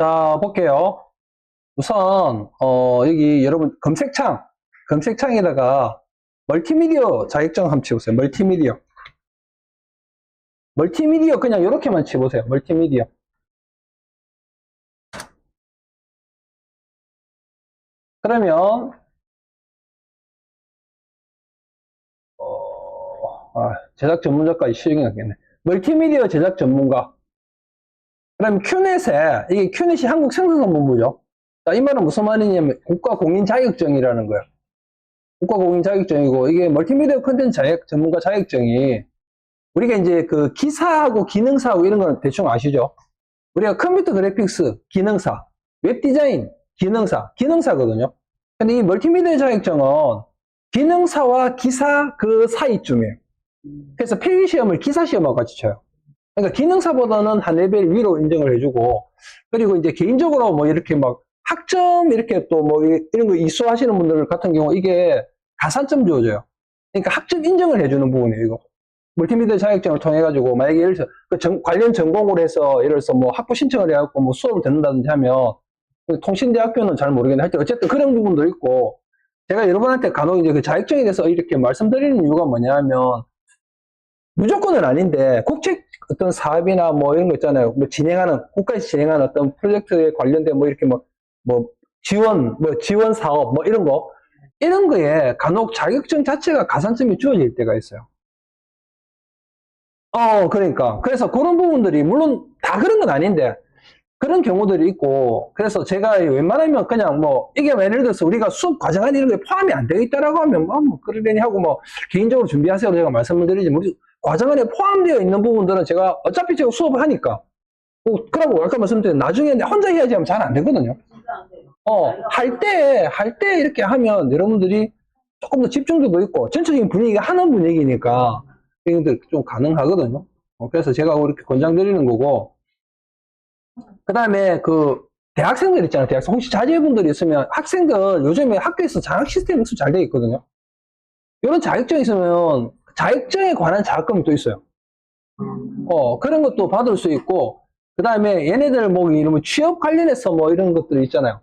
자, 볼게요. 우선, 여기 여러분 검색창에다가 멀티미디어 자격증 한번 치보세요. 멀티미디어. 멀티미디어 그냥 이렇게만 치보세요. 멀티미디어. 그러면, 제작 전문가까지 실력이 나겠네. 멀티미디어 제작 전문가. 그럼 큐넷에, 이게 큐넷이 한국생산본부죠. 자, 이 말은 무슨 말이냐면 국가공인 자격증이라는 거예요. 국가공인 자격증이고, 이게 멀티미디어 콘텐츠 전문가 자격증이 우리가 이제 그 기사하고 기능사하고 이런 건 대충 아시죠? 우리가 컴퓨터 그래픽스 기능사, 웹 디자인 기능사거든요. 근데 이 멀티미디어 자격증은 기능사와 기사 그 사이쯤이에요. 그래서 필기 시험을 기사 시험하고 같이 쳐요. 그러니까 기능사보다는 한 레벨 위로 인정을 해주고, 그리고 이제 개인적으로 뭐 이렇게 막 학점 이렇게 또 뭐 이런 거 이수하시는 분들 같은 경우 이게 가산점 주어져요. 그러니까 학점 인정을 해주는 부분이에요, 이거. 멀티미디어 자격증을 통해 가지고 만약에 예를 들어서 관련 전공을 해서 예를 들어서 뭐 학부 신청을 해갖고 뭐 수업을 듣는다든지 하면 통신대학교는 잘 모르겠는데 하여튼 어쨌든 그런 부분도 있고, 제가 여러분한테 간혹 이제 그 자격증에 대해서 이렇게 말씀드리는 이유가 뭐냐면 무조건은 아닌데 국책 어떤 사업이나 뭐 이런 거 있잖아요. 뭐 국가에서 진행하는 어떤 프로젝트에 관련된 뭐 이렇게 뭐 지원 사업 뭐 이런 거에 간혹 자격증 자체가 가산점이 주어질 때가 있어요. 그러니까. 그래서 그런 부분들이, 물론 다 그런 건 아닌데, 그런 경우들이 있고, 그래서 제가 웬만하면 그냥 뭐, 이게 예를 들어서 우리가 수업 과정 안에 이런 게 포함이 안 되어 있다라고 하면, 그러려니 하고 개인적으로 준비하세요. 제가 말씀을 드리지. 우리 과정 안에 포함되어 있는 부분들은 어차피 제가 수업을 하니까, 그러고 아까 말씀드린 나중에 혼자 해야지 하면 잘 안 되거든요. 할 때 이렇게 하면 여러분들이 조금 더 집중도도 있고, 전체적인 분위기가 하는 분위기니까, 이것들 좀 가능하거든요. 그래서 제가 이렇게 권장드리는 거고, 그 다음에 그 대학생들 있잖아요. 대학생 혹시 자제분들이 있으면 학생들 요즘에 학교에서 장학 시스템이 잘 되어 있거든요. 이런 자격증이 있으면 자격증에 관한 장학금이 또 있어요. 그런 것도 받을 수 있고, 그 다음에 얘네들 뭐 이런 취업 관련해서 뭐 이런 것들 있잖아요.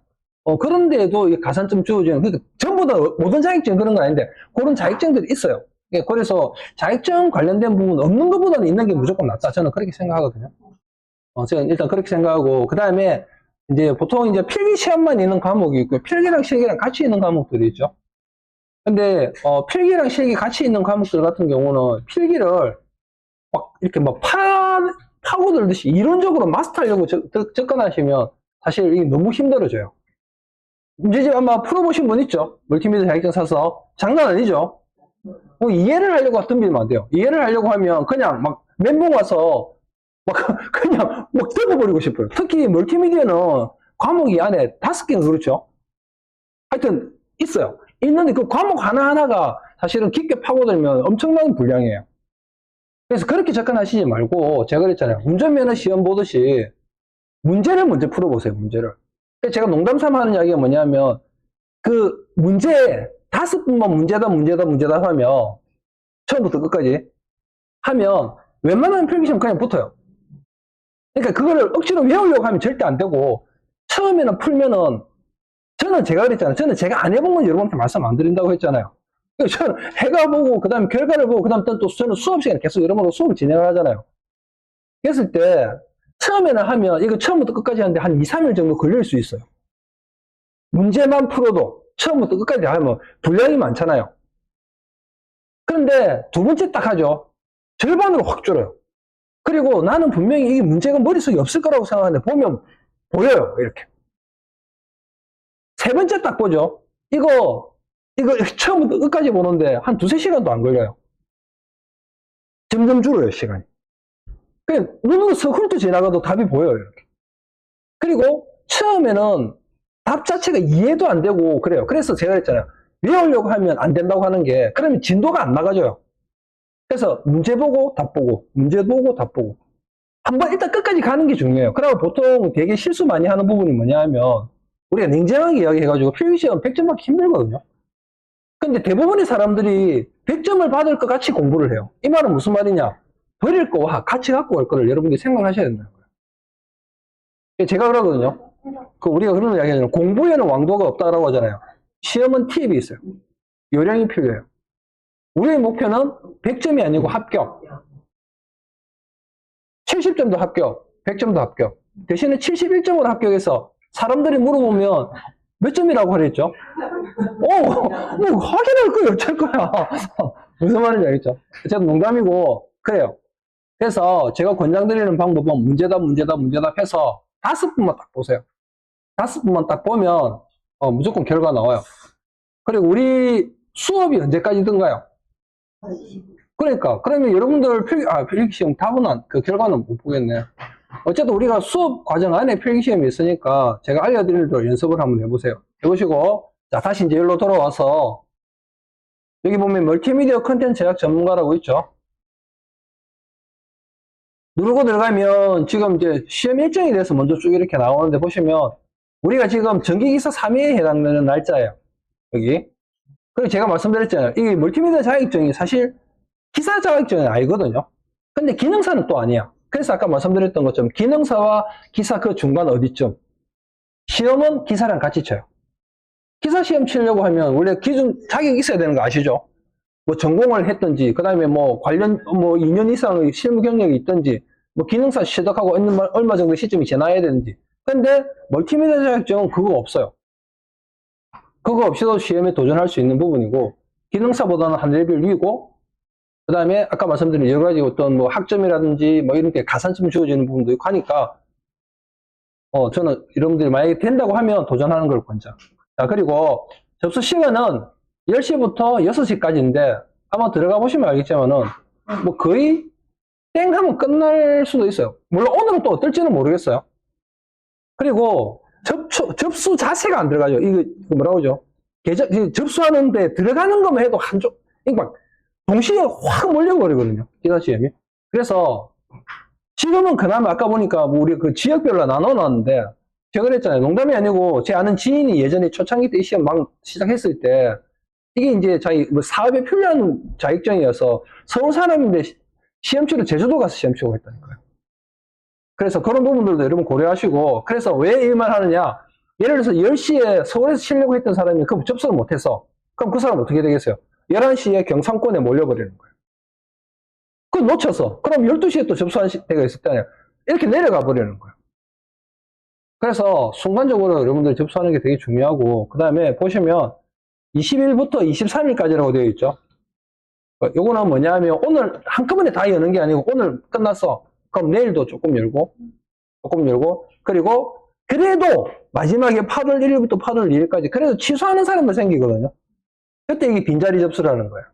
그런 데에도 가산점 주어지는, 그러니까 전부 다 모든 자격증 그런 건 아닌데 그런 자격증들이 있어요. 그래서 자격증 관련된 부분 없는 것보다는 있는 게 무조건 낫다. 저는 그렇게 생각하거든요. 저는 일단 그렇게 생각하고, 그 다음에 이제 보통 이제 필기 시험만 있는 과목이 있고, 필기랑 실기랑 같이 있는 과목들이 있죠. 근데, 필기랑 실기 같이 있는 과목들 같은 경우는 필기를 막 이렇게 파고들듯이 이론적으로 마스터하려고 접근하시면 사실 이게 너무 힘들어져요. 문제집 아마 풀어보신 분 있죠? 멀티미디어 자격증 사서. 장난 아니죠? 이해를 하려고 덤비면 안 돼요. 이해를 하려고 하면 그냥 멘붕 와서 그냥 덮어버리고 싶어요. 특히 멀티미디어는 과목이 안에 5개는 그렇죠. 하여튼 있어요. 있는데 그 과목 하나하나가 사실은 깊게 파고들면 엄청난 분량이에요. 그래서 그렇게 접근하시지 말고, 제가 그랬잖아요. 운전면허 시험 보듯이 문제를 먼저 풀어보세요. 문제를. 제가 농담 삼아 하는 이야기가 뭐냐면, 그 문제 5분만 문제다 하면, 처음부터 끝까지 하면 웬만하면 필기시험 그냥 붙어요. 그러니까 그거를 억지로 외우려고 하면 절대 안 되고, 처음에는 풀면은, 저는 제가 그랬잖아요. 저는 제가 안 해본 건 여러분한테 말씀 안 드린다고 했잖아요. 저는 해가 보고, 그 다음에 결과를 보고, 그 다음에 또 저는 수업 시간에 계속 여러분하고 수업을 진행을 하잖아요. 그랬을 때, 처음에는 하면, 이거 처음부터 끝까지 하는데 한 2, 3일 정도 걸릴 수 있어요. 문제만 풀어도, 처음부터 끝까지 하면 분량이 많잖아요. 그런데 두 번째 딱 하죠. 절반으로 확 줄어요. 그리고 나는 분명히 이게 문제가 머릿속에 없을 거라고 생각하는데 보면 보여요. 이렇게. 세 번째 딱 보죠. 이거 처음부터 끝까지 보는데 한 2~3시간도 안 걸려요. 점점 줄어요, 시간이. 그냥 눈으로 쓱 훑어 지나가도 답이 보여요, 이렇게. 그리고 처음에는 답 자체가 이해도 안 되고 그래요. 그래서 제가 그랬잖아요. 외우려고 하면 안 된다고 하는 게, 그러면 진도가 안 나가져요. 그래서 문제 보고 답 보고, 문제 보고 답 보고. 한번 일단 끝까지 가는 게 중요해요. 그러고 보통 되게 실수 많이 하는 부분이 뭐냐 하면, 우리가 냉정하게 이야기해가지고 필기시험 100점 받기 힘들거든요. 근데 대부분의 사람들이 100점을 받을 것 같이 공부를 해요. 이 말은 무슨 말이냐? 버릴 거와 같이 갖고 갈 거를 여러분들이 생각하셔야 된다는 거예요. 제가 그러거든요. 그 우리가 그런 이야기 하잖아요. 공부에는 왕도가 없다라고 하잖아요. 시험은 팁이 있어요. 요령이 필요해요. 우리의 목표는 100점이 아니고 합격. 70점도 합격, 100점도 합격. 대신에 71점으로 합격해서 사람들이 물어보면 몇 점이라고 그랬죠? 뭐 확인할 거야, 어쩔 거야. 무슨 말인지 알겠죠? 어쨌든 농담이고, 그래요. 그래서 제가 권장드리는 방법은 문제답 해서 5분만 딱 보세요. 5분만 딱 보면 무조건 결과 나와요. 그리고 우리 수업이 언제까지든가요? 그러니까 그러면 여러분들 필기시험 답은 그 결과는 못 보겠네. 어쨌든 우리가 수업 과정 안에 필기시험이 있으니까 제가 알려드릴 대로 연습을 한번 해보세요. 해보시고 자 다시 이제 여기로 돌아와서 여기 보면 멀티미디어 컨텐츠 제작 전문가라고 있죠. 누르고 들어가면 지금 이제 시험 일정에 대해서 먼저 쭉 이렇게 나오는데 보시면 우리가 지금 전기기사 3위에 해당되는 날짜예요. 여기. 그리고 제가 말씀드렸잖아요. 이게 멀티미디어 자격증이 사실 기사 자격증은 아니거든요. 근데 기능사는 또 아니야. 그래서 아까 말씀드렸던 것처럼 기능사와 기사 그 중간 어디쯤. 시험은 기사랑 같이 쳐요. 기사 시험 치려고 하면 원래 기준 자격이 있어야 되는 거 아시죠? 뭐 전공을 했든지, 그 다음에 뭐 관련, 뭐 2년 이상의 실무 경력이 있든지, 뭐 기능사 취득하고 얼마 정도 시점이 지나야 되는지. 근데 멀티미디어 자격증은 그거 없어요. 그거 없이도 시험에 도전할 수 있는 부분이고, 기능사보다는 한 레벨 위고, 그 다음에 아까 말씀드린 여러 가지 어떤 뭐 학점이라든지 뭐 이런 게 가산점 주어지는 부분도 있고 하니까, 저는 여러분들이 만약에 된다고 하면 도전하는 걸 권장. 자, 그리고 접수 시간은 10시부터 6시까지인데, 아마 들어가 보시면 알겠지만은, 뭐 거의 땡 하면 끝날 수도 있어요. 물론 오늘은 또 어떨지는 모르겠어요. 그리고 접수 자체가 안 들어가죠. 이거 뭐라고 하죠? 접수하는데 들어가는 것만 해도 한쪽, 막 동시에 확 몰려버리거든요. 기사 시험이. 그래서 지금은 그나마 아까 보니까 뭐 우리 그 지역별로 나눠놨는데 제가 그랬잖아요. 농담이 아니고 제 아는 지인이 예전에 초창기 때 이 시험 막 시작했을 때 이게 이제 자기 뭐 사업에 필요한 자격증이어서 서울 사람인데 시험 치러 제주도 가서 시험 치고 했다니까요. 그래서 그런 부분들도 여러분 고려하시고 그래서 왜 이 말 하느냐 예를 들어서 10시에 서울에서 치려고 했던 사람이 그 접수를 못해서 그럼 그 사람 어떻게 되겠어요? 11시에 경상권에 몰려버리는 거예요. 그거 놓쳐서 그럼 12시에 또 접수한 때가 있을 거 아니에요. 이렇게 내려가 버리는 거예요. 그래서 순간적으로 여러분들이 접수하는 게 되게 중요하고 그 다음에 보시면 20일부터 23일까지라고 되어 있죠. 요거는 뭐냐면 오늘 한꺼번에 다 여는 게 아니고 오늘 끝났어. 그럼 내일도 조금 열고 그리고 그래도 마지막에 8월 1일부터 8월 2일까지 그래도 취소하는 사람도 생기거든요. 그때 이게 빈자리 접수라는 거예요.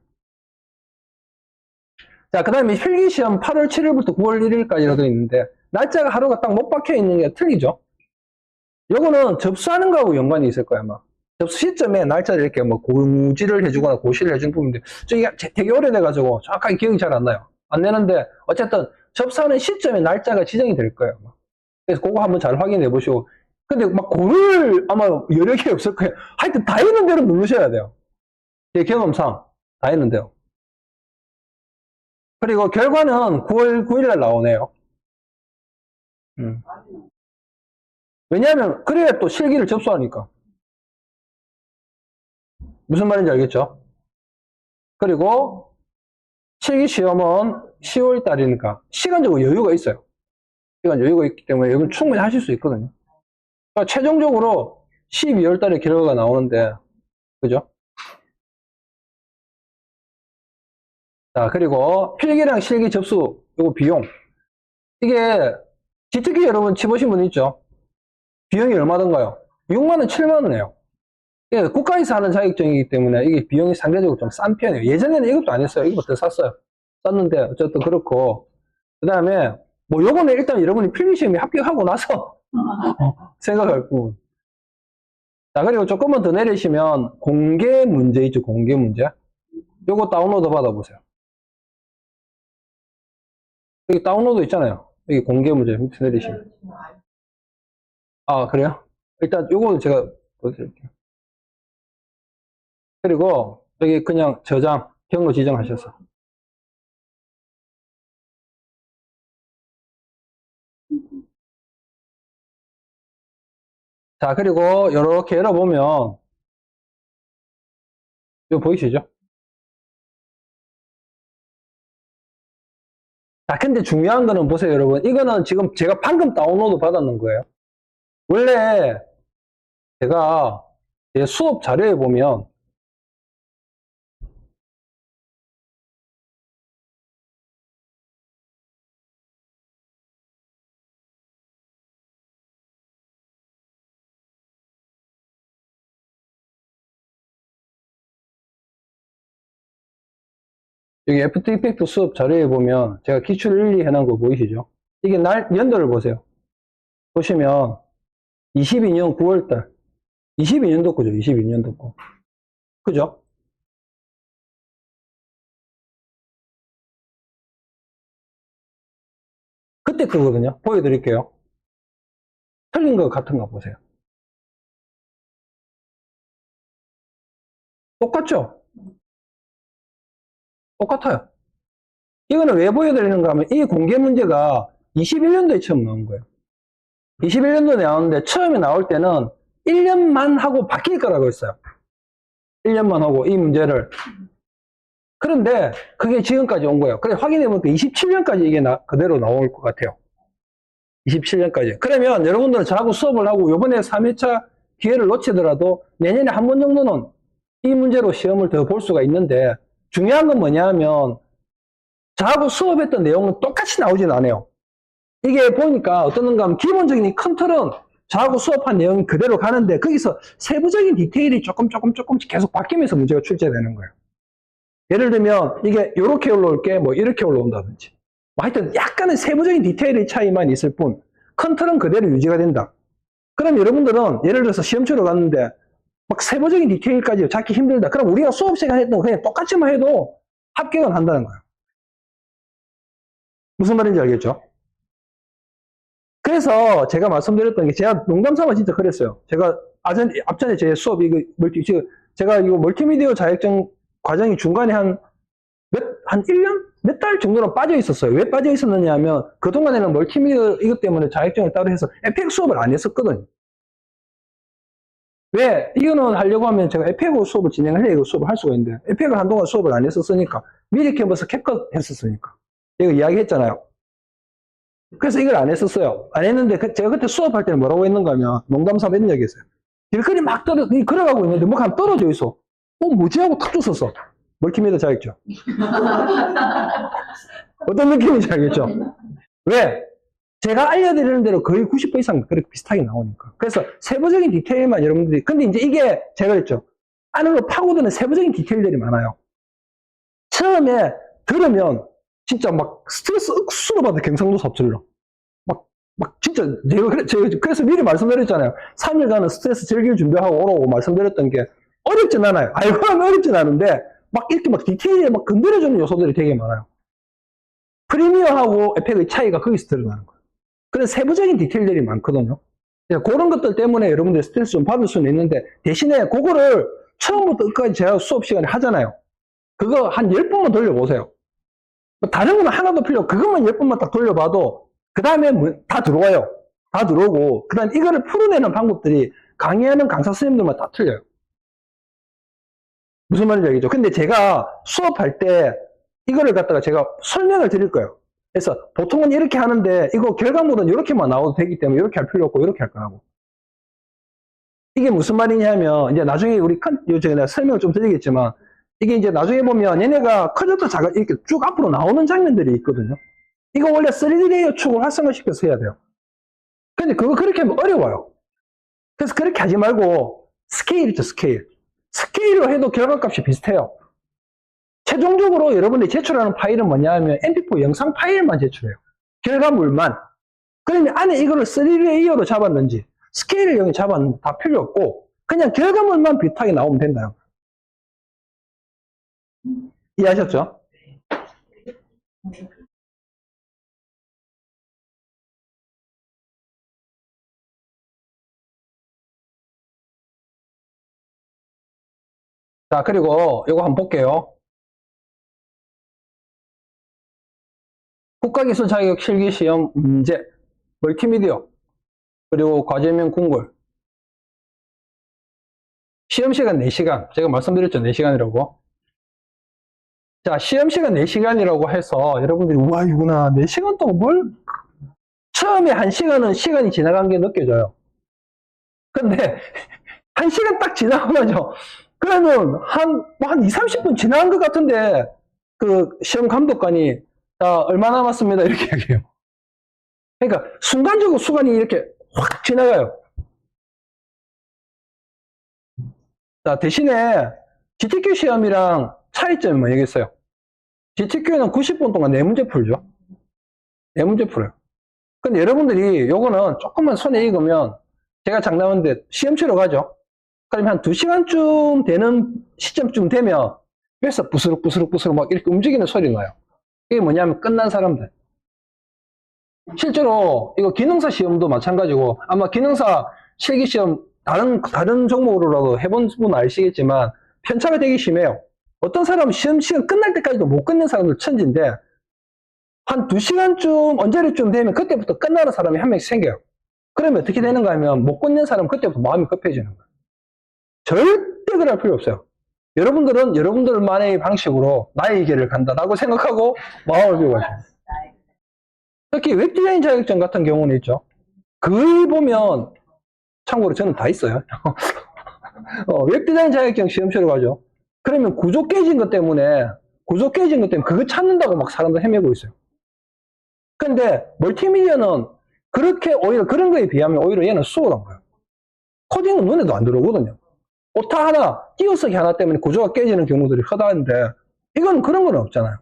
자, 그 다음에 필기시험 8월 7일부터 9월 1일까지라고 되어 있는데 날짜가 하루가 딱 못 박혀 있는 게 틀리죠. 요거는 접수하는 거하고 연관이 있을 거야, 아마. 접수 시점에 날짜를 이렇게 뭐 고지를 해주거나 고시를 해준 부분인데, 저게 되게 오래돼가지고 정확하게 기억이 잘 안 나요. 안 나는데, 어쨌든 접수하는 시점에 날짜가 지정이 될 거예요. 그래서 그거 한번 잘 확인해 보시고. 근데 막 고를 아마 여러 개 없을 거예요. 하여튼 다 있는 대로 누르셔야 돼요. 제 경험상 다 있는데요. 그리고 결과는 9월 9일 날 나오네요. 왜냐하면 그래야 또 실기를 접수하니까. 무슨 말인지 알겠죠? 그리고 실기 시험은 10월 달이니까 시간적으로 여유가 있어요. 시간 여유가 있기 때문에 여러분 충분히 하실 수 있거든요. 그러니까 최종적으로 12월 달에 결과가 나오는데, 그죠? 자, 그리고 필기랑 실기 접수, 요거 비용. 이게 기특히 여러분 치보신 분 있죠? 비용이 얼마던가요? 6만원, 7만원이에요. 국가에서 하는 자격증이기 때문에 이게 비용이 상대적으로 좀 싼 편이에요. 예전에는 이것도 안 했어요. 이것부터 샀어요. 쌌는데, 어쨌든 그렇고. 그 다음에, 뭐, 요거는 일단 여러분이 필기시험에 합격하고 나서 생각할 부분. 자, 그리고 조금만 더 내리시면 공개 문제 있죠, 공개 문제. 요거 다운로드 받아보세요. 여기 다운로드 있잖아요. 여기 공개 문제 밑에 내리시면. 아, 그래요? 일단 요거는 제가 보여드릴게요. 그리고 여기 그냥 저장, 경로 지정하셔서. 자, 그리고 이렇게 열어보면, 이거 보이시죠? 자, 근데 중요한 거는 보세요, 여러분. 이거는 지금 제가 방금 다운로드 받았는 거예요. 원래 제가 제 수업 자료에 보면, 여기 애프터 이펙트 수업 자료에 보면 제가 기출 1, 2 해놓은 거 보이시죠? 이게 연도를 보세요. 보시면 22년 9월달 22년도 거죠. 22년도 거. 그죠? 그때 거거든요. 보여드릴게요. 틀린 거 같은 거 보세요. 똑같죠? 똑같아요. 이거는 왜 보여드리는가 하면 이 공개 문제가 21년도에 처음 나온 거예요. 21년도에 나왔는데 처음에 나올 때는 1년만 하고 바뀔 거라고 했어요. 1년만 하고 이 문제를. 그런데 그게 지금까지 온 거예요. 그래 확인해보니까 27년까지 이게 그대로 나올 것 같아요. 27년까지. 그러면 여러분들은 저하고 수업을 하고 요번에 3회차 기회를 놓치더라도 내년에 한 번 정도는 이 문제로 시험을 더 볼 수가 있는데 중요한 건 뭐냐 하면 저하고 수업했던 내용은 똑같이 나오진 않아요. 이게 보니까 어떤가 하면 기본적인 큰 틀은 저하고 수업한 내용이 그대로 가는데 거기서 세부적인 디테일이 조금씩 계속 바뀌면서 문제가 출제되는 거예요. 예를 들면 이게 이렇게 올라올 게 뭐 이렇게 올라온다든지 뭐 하여튼 약간의 세부적인 디테일의 차이만 있을 뿐 큰 틀은 그대로 유지가 된다. 그럼 여러분들은 예를 들어서 시험 치러 갔는데 막 세부적인 디테일까지 찾기 힘들다. 그럼 우리가 수업 시간 했던 거 그냥 똑같이만 해도 합격은 한다는 거예요. 무슨 말인지 알겠죠? 그래서 제가 말씀드렸던 게 제가 농담삼아 진짜 그랬어요. 제가 앞전에 제 수업 제가 이거 멀티미디어 자격증 과정이 중간에 한 1년? 몇 달 정도는 빠져 있었어요. 왜 빠져 있었느냐 하면 그동안에는 멀티미디어 이것 때문에 자격증을 따로 해서 에펙 수업을 안 했었거든요. 왜? 이거는 하려고 하면 제가 에펙으로 수업을 진행을 해야 이거 수업을 할 수가 있는데 에펙을 한동안 수업을 안 했었으니까 미리 캠퍼스 캡컷 했었으니까 이거 이야기 했잖아요. 그래서 이걸 안 했었어요. 안 했는데 제가 그때 수업할 때는 뭐라고 했는가 하면 농담삼아 이런 얘기 했어요. 길거리 막 걸어가고 있는데 뭐가 한 떨어져 있어. 뭐지 하고 탁 줬었어. 멀티미디어 자격증. 어떤 느낌인지 알겠죠? 왜? 제가 알려드리는 대로 거의 90% 이상 그렇게 비슷하게 나오니까. 그래서 세부적인 디테일만 여러분들이, 근데 이제 이게 제가 그랬죠. 안으로 파고드는 세부적인 디테일들이 많아요. 처음에 들으면 진짜 막 스트레스 억수로 받아, 경상도 삽질로. 진짜, 그래서 미리 말씀드렸잖아요. 3일간은 스트레스 즐길 준비하고 오라고 말씀드렸던 게 어렵진 않아요. 알고 하면 어렵진 않은데 막 이렇게 막 디테일에 막 건드려주는 요소들이 되게 많아요. 프리미어하고 에펙의 차이가 거기서 드러나는 거예요. 그런 세부적인 디테일들이 많거든요. 그런 것들 때문에 여러분들 스트레스 좀 받을 수는 있는데 대신에 그거를 처음부터 끝까지 제가 수업 시간에 하잖아요. 그거 한 10번만 돌려보세요. 다른 건 하나도 필요 없고 그것만 10번만 딱 돌려봐도 그 다음에 다 들어와요. 다 들어오고 그 다음 이거를 풀어내는 방법들이 강의하는 강사 선생님들만 다 틀려요. 무슨 말인지 알겠죠? 근데 제가 수업할 때 이거를 갖다가 제가 설명을 드릴 거예요. 그래서 보통은 이렇게 하는데 이거 결과물은 이렇게만 나와도 되기 때문에 이렇게 할 필요 없고 이렇게 할 거라고. 이게 무슨 말이냐면 이제 나중에 우리 제가 내가 설명을 좀 드리겠지만 이게 이제 나중에 보면 얘네가 커졌다 이렇게 쭉 앞으로 나오는 장면들이 있거든요. 이거 원래 3D 레이어 축을 활성화시켜서 해야 돼요. 근데 그거 그렇게 하면 어려워요. 그래서 그렇게 하지 말고 스케일 있죠, 스케일. 스케일로 해도 결과값이 비슷해요. 최종적으로 여러분들이 제출하는 파일은 뭐냐 하면 mp4 영상 파일만 제출해요. 결과물만. 그러면 안에 이거를 3D 레이어로 잡았는지 스케일을 여기 잡았는지 다 필요 없고 그냥 결과물만 비슷하게 나오면 된다. 이해하셨죠? 자, 그리고 이거 한번 볼게요. 국가기술 자격 실기시험 문제, 멀티미디어, 그리고 과제명 궁궐. 시험 시간 4시간. 제가 말씀드렸죠. 4시간이라고. 자, 시험 시간 4시간이라고 해서 여러분들이, 우와, 이구나. 4시간 동안 뭘? 처음에 1시간은 시간이 지나간 게 느껴져요. 근데, 1시간 딱 지나고 나죠. 그러면 한 2, 30분 지난 것 같은데, 그 시험 감독관이, 자, 얼마 남았습니다. 이렇게 얘기해요. 그러니까, 순간적으로 시간이 이렇게 확 지나가요. 자, 대신에 GTQ 시험이랑 차이점이 뭐겠어요? GTQ는 90분 동안 4문제 풀죠. 4문제 풀어요. 근데 여러분들이 요거는 조금만 손에 익으면 제가 장담하는데 시험 치러 가죠. 그러면 한 2시간쯤 되는 시점쯤 되면 뼈에서 부스럭부스럭 막 이렇게 움직이는 소리 나요. 이게 뭐냐면 끝난 사람들. 실제로 이거 기능사 시험도 마찬가지고 아마 기능사 실기시험 다른 종목으로라도 해본 분 아시겠지만 편차가 되게 심해요. 어떤 사람은 시험 시간 끝날 때까지도 못 끝낸 사람들 천지인데 한 2시간쯤 언제쯤 되면 그때부터 끝나는 사람이 한 명씩 생겨요. 그러면 어떻게 되는가 하면 못 끝낸 사람은 그때부터 마음이 급해지는 거예요. 절대 그럴 필요 없어요. 여러분들은 여러분들만의 방식으로 나의 길을 간다라고 생각하고 마음을 비우고 가셔요. 특히 웹디자인 자격증 같은 경우는 있죠. 거의 보면 참고로 저는 다 있어요. 웹디자인 자격증 시험 치러 가죠. 그러면 구조 깨진 것 때문에 그거 찾는다고 막 사람들 헤매고 있어요. 근데 멀티미디어는 그렇게 오히려 그런 거에 비하면 오히려 얘는 수월한 거예요. 코딩은 눈에도 안 들어오거든요. 오타 하나, 띄어쓰기 하나 때문에 구조가 깨지는 경우들이 허다한데 이건 그런 건 없잖아요.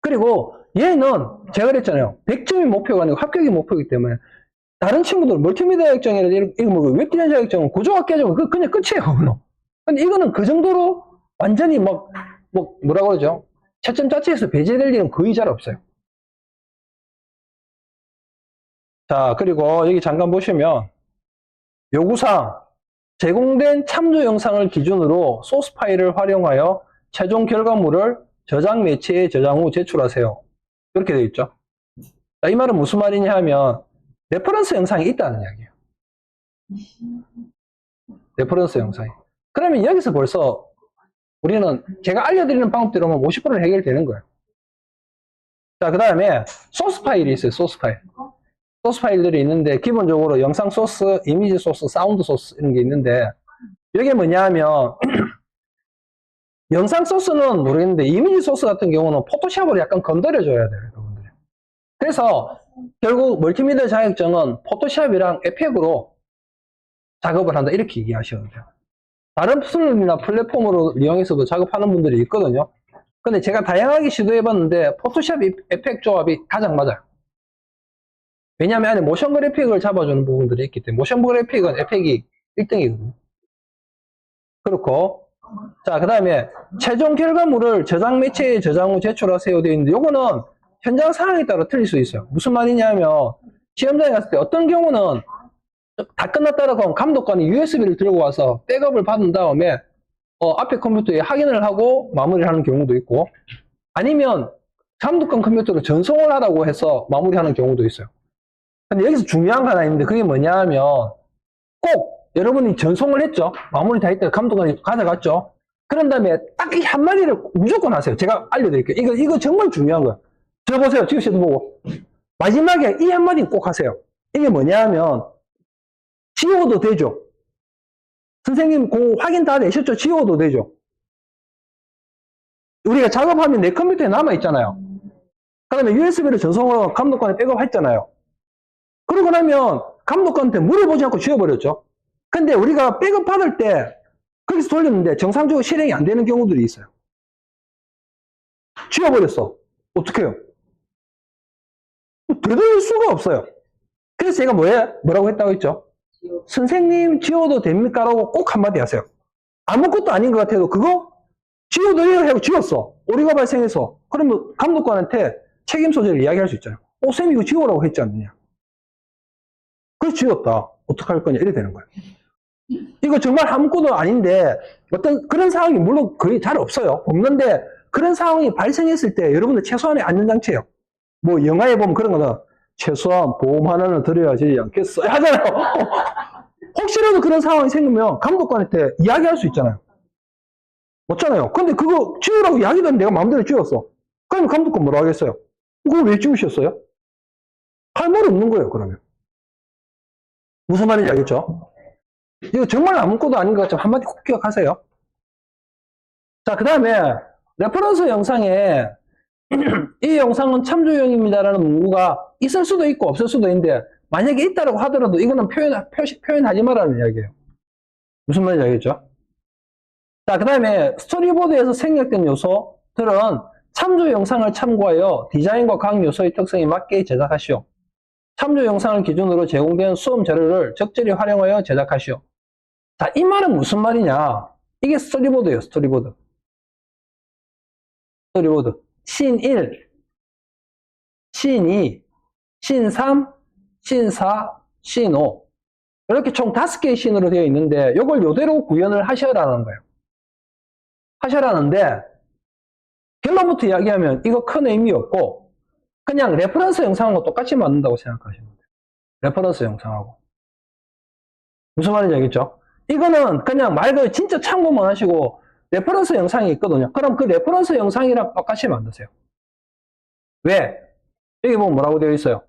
그리고 얘는 제가 그랬잖아요. 100점이 목표가 아니고 합격이 목표이기 때문에 다른 친구들 멀티미디어 자격증이나 이거 뭐 웹디자인 자격증은 구조가 깨지면 그냥 끝이에요. 근데 이거는 그 정도로 완전히 뭐라고 그러죠? 채점 자체에서 배제될 일은 거의 잘 없어요. 자, 그리고 여기 잠깐 보시면 요구사항 제공된 참조 영상을 기준으로 소스 파일을 활용하여 최종 결과물을 저장 매체에 저장 후 제출하세요. 이렇게 되어 있죠. 자, 이 말은 무슨 말이냐 하면 레퍼런스 영상이 있다는 이야기예요. 레퍼런스 영상이. 그러면 여기서 벌써 우리는 제가 알려드리는 방법대로만 50%는 해결되는 거예요. 자, 그 다음에 소스 파일이 있어요. 소스 파일. 소스 파일들이 있는데 기본적으로 영상 소스, 이미지 소스, 사운드 소스 이런 게 있는데 이게 뭐냐 하면 영상 소스는 모르겠는데 이미지 소스 같은 경우는 포토샵으로 약간 건드려줘야 돼요. 여러분들. 그래서 결국 멀티미디어 자격증은 포토샵이랑 에펙으로 작업을 한다 이렇게 얘기하시면 돼요. 다른 툴이나 플랫폼으로 이용해서도 작업하는 분들이 있거든요. 근데 제가 다양하게 시도해봤는데 포토샵 에펙 조합이 가장 맞아요. 왜냐하면 안에 모션 그래픽을 잡아주는 부분들이 있기 때문에 모션 그래픽은 에펙이 1등이거든요. 그렇고 자, 그 다음에 최종 결과물을 저장 매체에 저장 후 제출하세요 되어 있는데 요거는 현장 상황에 따라 틀릴 수 있어요. 무슨 말이냐면 시험장에 갔을 때 어떤 경우는 다 끝났다라고 하면 감독관이 USB를 들고 와서 백업을 받은 다음에 앞에 컴퓨터에 확인을 하고 마무리를 하는 경우도 있고 아니면 감독관 컴퓨터로 전송을 하라고 해서 마무리하는 경우도 있어요. 근데 여기서 중요한 거 하나 있는데 그게 뭐냐 하면 꼭 여러분이 전송을 했죠. 마무리 다 했다. 감독관이 가져갔죠. 그런 다음에 딱 이 한마디를 무조건 하세요. 제가 알려드릴게요. 이거 정말 중요한 거예요. 저 보세요. 지우 씨도 보고. 마지막에 이 한마디는 꼭 하세요. 이게 뭐냐 하면 지워도 되죠. 선생님 그 확인 다 되셨죠? 지워도 되죠. 우리가 작업하면 내 컴퓨터에 남아있잖아요. 그 다음에 USB를 전송으로 감독관에 백업했잖아요. 그러고 나면 감독관한테 물어보지 않고 지워버렸죠. 근데 우리가 백업 받을 때 거기서 돌렸는데 정상적으로 실행이 안 되는 경우들이 있어요. 지워버렸어. 어떻게 해요? 되돌릴 수가 없어요. 그래서 제가 뭐라고 했다고 했죠? 선생님 지워도 됩니까? 라고 꼭 한마디 하세요. 아무것도 아닌 것 같아도 그거 지워드려요 하고 지웠어. 오류가 발생해서. 그러면 감독관한테 책임 소재를 이야기할 수 있잖아요. 쌤 이거 지우라고 했지 않느냐. 그래서 지웠다. 어떡할 거냐 이래 되는 거예요. 이거 정말 아무것도 아닌데 어떤 그런 상황이 물론 거의 잘 없어요. 없는데 그런 상황이 발생했을 때 여러분들 최소한의 안전장치예요. 뭐 영화에 보면 그런 거는 최소한 보험 하나는 드려야지 않겠어 하잖아요. 혹시라도 그런 상황이 생기면 감독관한테 이야기할 수 있잖아요. 없잖아요. 근데 그거 지우라고 이야기도 내가 마음대로 지웠어. 그럼 감독관 뭐라 하겠어요? 그거 왜 지우셨어요? 할 말 없는 거예요, 그러면. 무슨 말인지 알겠죠? 이거 정말 아무것도 아닌 것 같지만 한마디 꼭 기억하세요. 자, 그 다음에 레퍼런스 영상에 이 영상은 참조용입니다라는 문구가 있을 수도 있고 없을 수도 있는데 만약에 있다라고 하더라도 이거는 표현하지 말라는 이야기예요. 무슨 말인지 알겠죠? 자, 그 다음에 스토리보드에서 생략된 요소들은 참조 영상을 참고하여 디자인과 각 요소의 특성에 맞게 제작하시오. 참조 영상을 기준으로 제공된 수험 자료를 적절히 활용하여 제작하시오. 자, 이 말은 무슨 말이냐? 이게 스토리보드예요, 스토리보드. 스토리보드. 씬 1, 씬 2, 씬 3, 씬 4, 씬 5. 이렇게 총 5개의 씬으로 되어 있는데 이걸 이대로 구현을 하셔라는 거예요. 하셔라는데 결론부터 이야기하면 이거 큰 의미 없고 그냥 레퍼런스 영상하고 똑같이 만든다고 생각하시면 돼요. 레퍼런스 영상하고. 무슨 말인지 알겠죠? 이거는 그냥 말 그대로 진짜 참고만 하시고 레퍼런스 영상이 있거든요. 그럼 그 레퍼런스 영상이랑 똑같이 만드세요. 왜? 여기 보면 뭐라고 되어 있어요?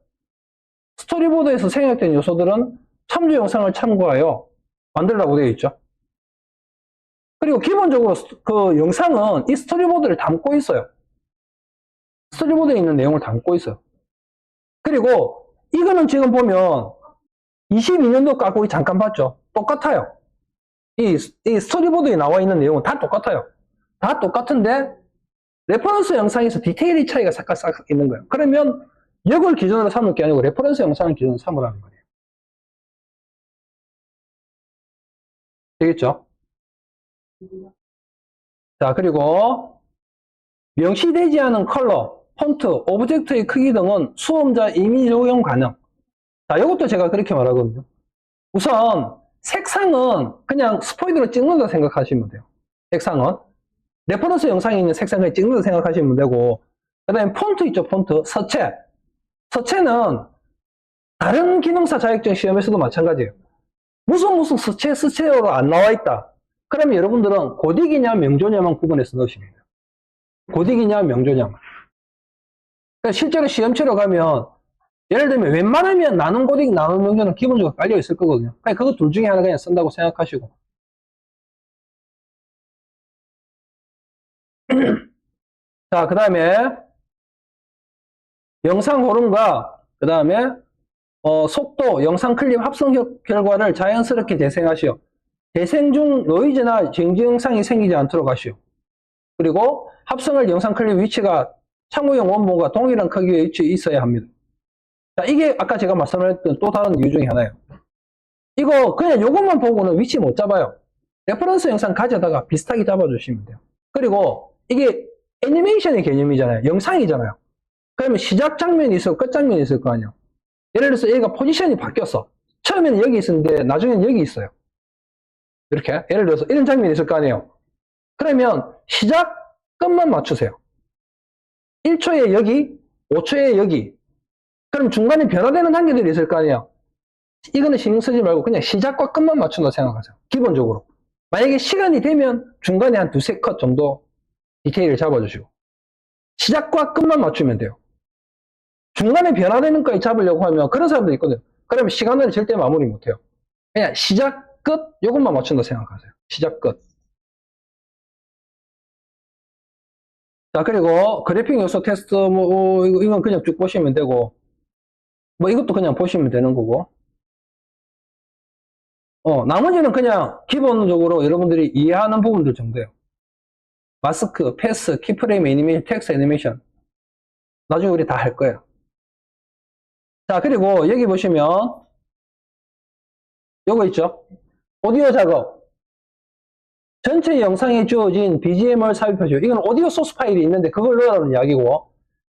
스토리보드에서 생략된 요소들은 참조 영상을 참고하여 만들라고 되어 있죠. 그리고 기본적으로 그 영상은 이 스토리보드를 담고 있어요. 스토리보드에 있는 내용을 담고 있어요. 그리고 이거는 지금 보면 22년도 거 잠깐 봤죠? 똑같아요. 이 스토리보드에 나와 있는 내용은 다 똑같아요. 다 똑같은데 레퍼런스 영상에서 디테일의 차이가 싹 있는 거예요. 그러면 이걸 기준으로 삼을 게 아니고 레퍼런스 영상을 기준으로 삼으라는 거예요. 되겠죠? 자, 그리고 명시되지 않은 컬러, 폰트, 오브젝트의 크기 등은 수험자 이미 적용 가능. 자, 이것도 제가 그렇게 말하거든요. 우선 색상은 그냥 스포이드로 찍는다 생각하시면 돼요. 색상은. 레퍼런스 영상에 있는 색상을 찍는다 생각하시면 되고, 그 다음에 폰트 있죠, 폰트. 서체. 서체는 다른 기능사 자격증 시험에서도 마찬가지예요. 무슨 서체어로 안 나와 있다. 그러면 여러분들은 고딕이냐 명조냐만 구분해서 넣으시면 돼요. 고딕이냐 명조냐만. 그러니까 실제로 시험 치러 가면 예를 들면 웬만하면 나눈 고딕, 나눈 명조는 기본적으로 깔려 있을 거거든요. 그러니까 그거 둘 중에 하나 그냥 쓴다고 생각하시고. 자, 그 다음에 영상 호름과 그 다음에 속도, 영상 클립 합성 결과를 자연스럽게 재생하시오. 재생 중 노이즈나 쟁지 영상이 생기지 않도록 하시오. 그리고 합성할 영상 클립 위치가 참고용 원본과 동일한 크기의 위치에 있어야 합니다. 자, 이게 아까 제가 말씀드렸던 또 다른 이유 중에 하나예요. 이거 그냥 요것만 보고는 위치 못 잡아요. 레퍼런스 영상 가져다가 비슷하게 잡아주시면 돼요. 그리고 이게 애니메이션의 개념이잖아요. 영상이잖아요. 그러면 시작 장면이 있고 끝 장면이 있을 거 아니에요. 예를 들어서 얘가 포지션이 바뀌었어. 처음에는 여기 있었는데 나중에는 여기 있어요. 이렇게 예를 들어서 이런 장면이 있을 거 아니에요. 그러면 시작, 끝만 맞추세요. 1초에 여기, 5초에 여기. 그럼 중간에 변화되는 단계들이 있을 거 아니에요. 이거는 신경 쓰지 말고 그냥 시작과 끝만 맞춘다 생각하세요. 기본적으로. 만약에 시간이 되면 중간에 한 두세 컷 정도 디테일을 잡아주시고 시작과 끝만 맞추면 돼요. 중간에 변화되는 거에 잡으려고 하면 그런 사람도 있거든요. 그러면 시간을 절대 마무리 못해요. 그냥 시작, 끝 이것만 맞춘다 생각하세요. 시작, 끝. 자, 그리고 그래픽 요소 테스트 이건 그냥 쭉 보시면 되고 이것도 그냥 보시면 되는 거고 나머지는 그냥 기본적으로 여러분들이 이해하는 부분들 정도예요. 마스크, 패스, 키프레임 애니메이션, 텍스트 애니메이션 나중에 우리 다 할 거예요. 자, 그리고 여기 보시면 요거 있죠? 오디오 작업. 전체 영상에 주어진 BGM을 삽입하죠. 이건 오디오 소스 파일이 있는데 그걸 넣으라는 이야기고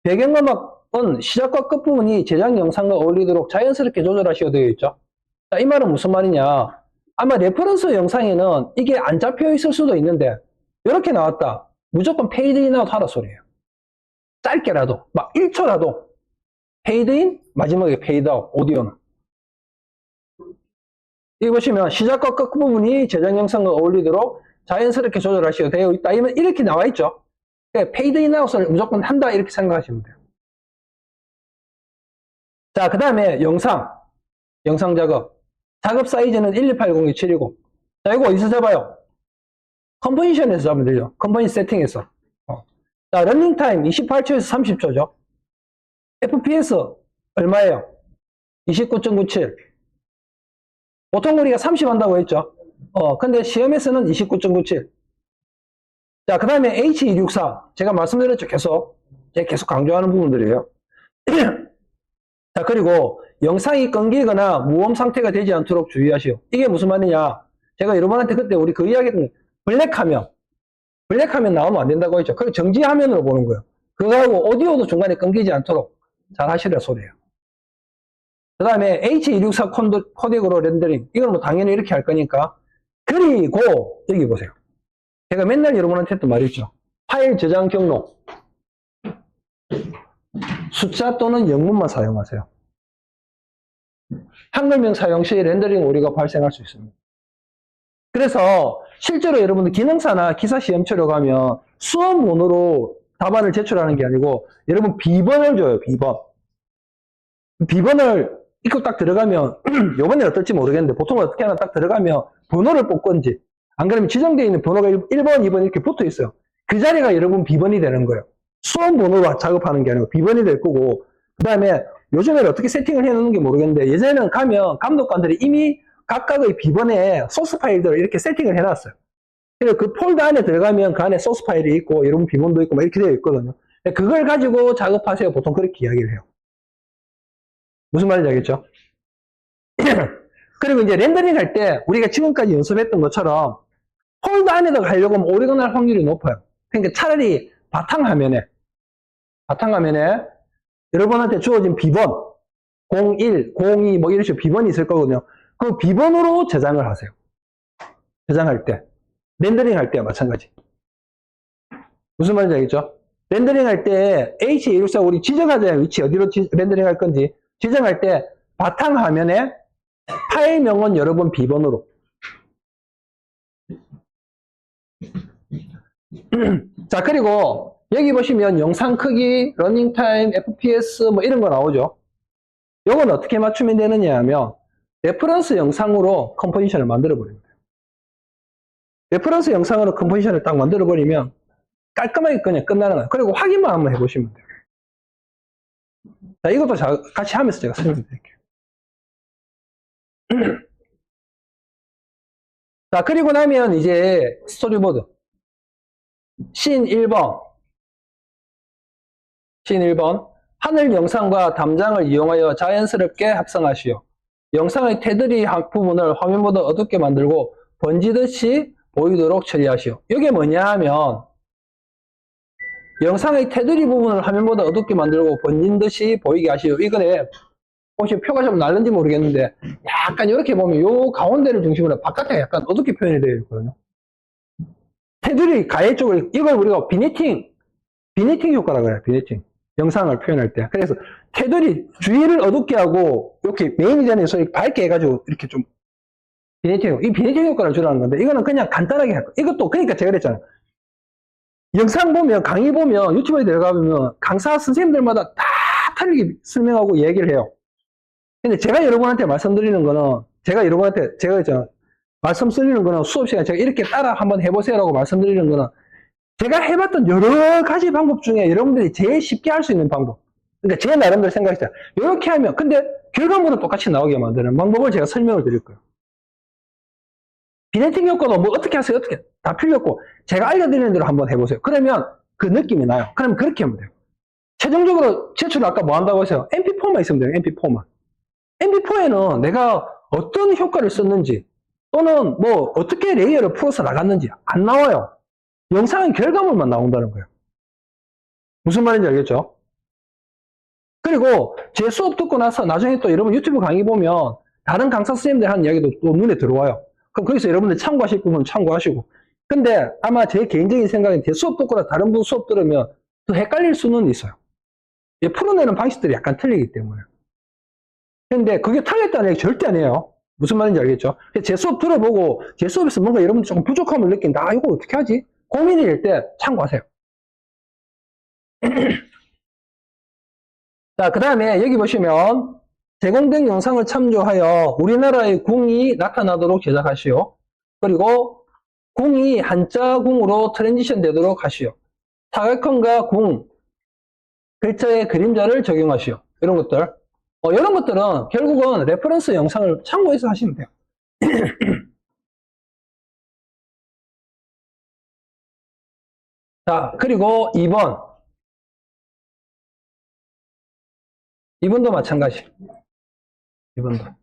배경음악은 시작과 끝부분이 제작 영상과 어울리도록 자연스럽게 조절하셔야 되어 있죠. 자, 이 말은 무슨 말이냐? 아마 레퍼런스 영상에는 이게 안 잡혀 있을 수도 있는데 이렇게 나왔다. 무조건 페이드인 아웃 하라 소리예요. 짧게라도 막 1초라도 페이드인 마지막에 페이드 아웃 오디오는 여기 보시면 시작과 끝 부분이 제작 영상과 어울리도록 자연스럽게 조절하시고 되어 있다. 이렇게 나와 있죠. 페이드 인아웃을 무조건 한다 이렇게 생각하시면 돼요. 자, 그 다음에 영상 작업. 작업 사이즈는 1280270. 자, 이거 어디서 잡아요? 컴포지션에서 잡으면 되죠. 컴포지션 세팅에서. 자, 러닝 타임 28초에서 30초죠. FPS 얼마예요? 29.97. 보통 우리가 30 한다고 했죠. 근데 시험에서는 29.97. 자, 그 다음에 H264. 제가 말씀드렸죠. 제가 계속 강조하는 부분들이에요. 자, 그리고 영상이 끊기거나 무음 상태가 되지 않도록 주의하시오. 이게 무슨 말이냐? 제가 여러분한테 그때 우리 그 이야기했던 블랙화면 나오면 안 된다고 했죠. 그리고 정지화면으로 보는 거예요. 그거하고 오디오도 중간에 끊기지 않도록 잘 하시라 소리예요. 그 다음에 H264 코덱으로 렌더링. 이건 뭐 당연히 이렇게 할 거니까. 그리고 여기 보세요. 제가 맨날 여러분한테 또 말했죠. 파일 저장 경로. 숫자 또는 영문만 사용하세요. 한글명 사용 시 렌더링 오류가 발생할 수 있습니다. 그래서 실제로 여러분들 기능사나 기사 시험 치러 가면 수험번호로 답안을 제출하는 게 아니고 여러분 B번을 줘요. B번을 이거 딱 들어가면 요번에 어떨지 모르겠는데 보통 어떻게 하나 딱 들어가면 번호를 뽑건지 안 그러면 지정되어 있는 번호가 1번, 2번 이렇게 붙어 있어요. 그 자리가 여러분 B번이 되는 거예요. 수험번호로 작업하는 게 아니고 B번이 될 거고 그 다음에 요즘에는 어떻게 세팅을 해놓는지 모르겠는데 예전에는 가면 감독관들이 이미 각각의 B번에 소스 파일들을 이렇게 세팅을 해놨어요. 그래서 그 폴더 안에 들어가면 그 안에 소스 파일이 있고 여러분 B번도 있고 막 이렇게 되어 있거든요. 그걸 가지고 작업하세요. 보통 그렇게 이야기를 해요. 무슨 말인지 알겠죠? 그리고 이제 렌더링 할 때 우리가 지금까지 연습했던 것처럼 폴더 안에다가 하려고 하면 오류가 날 확률이 높아요. 그러니까 차라리 바탕화면에 여러분한테 주어진 B번 01, 02 뭐 이런 식으로 B번이 있을 거거든요. 그 B번으로 저장을 하세요. 저장할 때. 렌더링 할 때와 마찬가지. 무슨 말인지 알겠죠? 렌더링 할 때 H264 우리 지정하자는 위치 어디로 렌더링 할 건지 지정할 때 바탕화면에 파일명은 여러분 B번으로. 자, 그리고 여기 보시면 영상 크기, 러닝타임, FPS 뭐 이런 거 나오죠. 요건 어떻게 맞추면 되느냐 하면 레퍼런스 영상으로 컴포지션을 만들어 버립니다. 레퍼런스 영상으로 컴포지션을 딱 만들어 버리면 깔끔하게 그냥 끝나는 거예요. 그리고 확인만 한번 해보시면 돼요. 자, 이것도 같이 하면서 제가 설명드릴게요. 자, 그리고 나면 이제 스토리보드. 씬 1번. 하늘 영상과 담장을 이용하여 자연스럽게 합성하시오. 영상의 테두리 부분을 화면보다 어둡게 만들고 번지듯이 보이도록 처리하시오. 이게 뭐냐 하면 영상의 테두리 부분을 화면보다 어둡게 만들고 번진 듯이 보이게 하시오. 이거네. 혹시 표가 좀 날는지 모르겠는데 약간 이렇게 보면 요 가운데를 중심으로 바깥에 약간 어둡게 표현이 되어 있거든요. 테두리 가해 쪽을 이걸 우리가 비니팅 효과라고 해요. 비니팅. 영상을 표현할 때. 그래서 테두리 주위를 어둡게 하고 이렇게 메인 전에서 밝게 해가지고 이렇게 좀 비니팅 이 비니팅 효과를 주라는 건데 이거는 그냥 간단하게 할 거예요. 이것도 그러니까 제가 그랬잖아요. 영상 보면 강의 보면 유튜브에 들어가면 강사 선생님들마다 다 틀리게 설명하고 얘기를 해요. 근데 제가 여러분한테 말씀드리는 거는 제가 말씀드리는 거는 수업 시간에 제가 이렇게 따라 한번 해보세요라고 말씀드리는 거는 제가 해봤던 여러 가지 방법 중에 여러분들이 제일 쉽게 할 수 있는 방법. 그러니까 제 나름대로 생각했어요. 이렇게 하면 근데 결과물은 똑같이 나오게 만드는 방법을 제가 설명을 드릴 거예요. 비네팅 효과도 뭐 어떻게 하세요? 어떻게 다 필요 없고 제가 알려드리는 대로 한번 해보세요. 그러면 그 느낌이 나요. 그러면 그렇게 하면 돼요. 최종적으로 제출을 아까 뭐 한다고 했어요? MP4만 있으면 돼요. MP4만. MP4에는 내가 어떤 효과를 썼는지 또는 뭐 어떻게 레이어를 풀어서 나갔는지 안 나와요. 영상은 결과물만 나온다는 거예요. 무슨 말인지 알겠죠? 그리고 제 수업 듣고 나서 나중에 또 여러분 유튜브 강의 보면 다른 강사 선생님들 하는 이야기도 또 눈에 들어와요. 그럼 거기서 여러분들 참고하실 부분은 참고하시고. 근데 아마 제 개인적인 생각엔 제 수업 듣고 나서 다른 분 수업 들으면 더 헷갈릴 수는 있어요. 풀어내는 방식들이 약간 틀리기 때문에. 근데 그게 틀렸다는 얘기 절대 아니에요. 무슨 말인지 알겠죠? 제 수업 들어보고 제 수업에서 뭔가 여러분들 조금 부족함을 느낀다. 아, 이거 어떻게 하지? 고민이 될 때 참고하세요. 자, 그 다음에 여기 보시면 제공된 영상을 참조하여 우리나라의 궁이 나타나도록 제작하시오. 그리고 궁이 한자 궁으로 트랜지션 되도록 하시오. 사각형과 궁, 글자의 그림자를 적용하시오. 이런 것들. 이런 것들은 결국은 레퍼런스 영상을 참고해서 하시면 돼요. 자, 그리고 2번. 2번도 마찬가지. 2번도.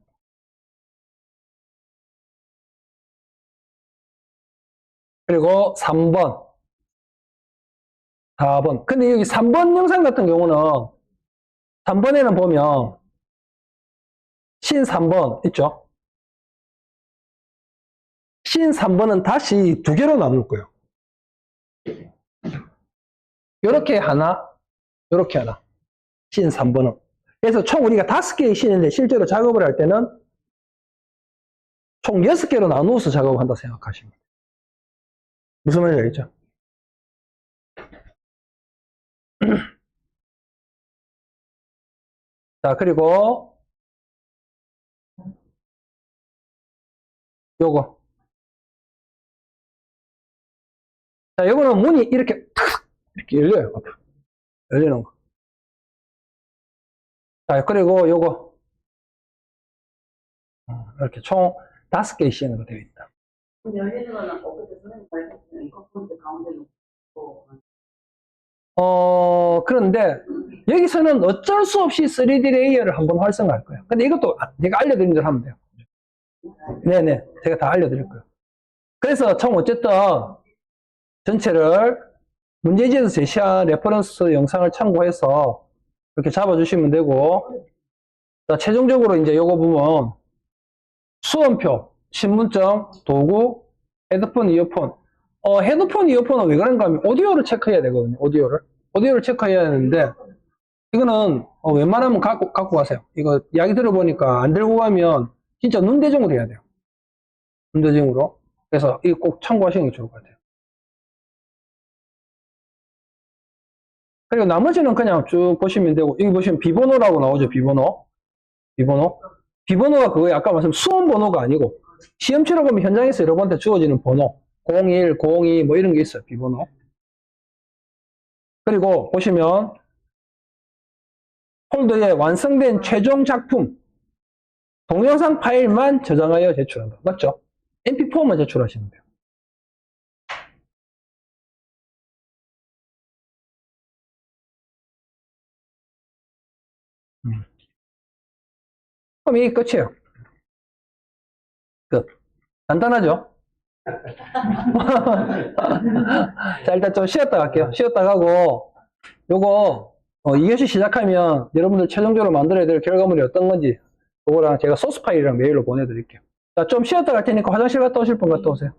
그리고 3번. 4번. 근데 여기 3번 영상 같은 경우는 3번에는 보면 신 3번 있죠? 신 3번은 다시 두 개로 나눌 거예요. 요렇게 하나, 요렇게 하나. 신 3번은. 그래서 총 우리가 5개의 신인데 실제로 작업을 할 때는 총 6개로 나누어서 작업을 한다 생각하시면 돼요. 무슨 말인지 알겠죠? 자, 그리고 요거. 자, 요거는 문이 이렇게 탁 이렇게 열려요. 열리는 거. 자, 그리고 요거. 이렇게 총 5개의 시인으로 되어 있다. 열리는 거는 엊그제 선생님 말씀하신 이거 포인트 가운데 놓고 그런데 여기서는 어쩔 수 없이 3D 레이어를 한번 활성화할 거예요. 근데 이것도 제가 알려드린 대로 하면 돼요. 네네. 제가 다 알려드릴 거예요. 그래서 총 어쨌든 전체를 문제지에서 제시한 레퍼런스 영상을 참고해서 이렇게 잡아주시면 되고, 자, 최종적으로 이제 요거 보면 수험표, 신분증, 도구, 헤드폰, 이어폰. 헤드폰, 이어폰은 왜 그런가 하면 오디오를 체크해야 되거든요. 오디오를 체크해야 되는데, 이거는 웬만하면 갖고 가세요. 이거 이야기 들어보니까 안 들고 가면 진짜 눈대중으로 해야 돼요. 눈대중으로. 그래서 이거 꼭 참고하시는 게 좋을 것 같아요. 그리고 나머지는 그냥 쭉 보시면 되고, 여기 보시면 비번호라고 나오죠, 비번호. 비번호가 그거예요. 아까 말씀 수험 번호가 아니고, 시험 치러 가면 현장에서 여러분한테 주어지는 번호. 01, 02, 뭐 이런 게 있어요, 비번호. 그리고 보시면, 폴더에 완성된 최종 작품, 동영상 파일만 저장하여 제출한다. 맞죠? MP4만 제출하시면 돼요. 그럼 이게 끝이에요. 끝. 간단하죠? 자, 일단 좀 쉬었다 갈게요. 쉬었다 가고, 요거, 2교시 시작하면 여러분들 최종적으로 만들어야 될 결과물이 어떤 건지, 그거랑 제가 소스 파일이랑 메일로 보내드릴게요. 자, 좀 쉬었다 갈 테니까 화장실 갔다 오실 분 갔다 오세요.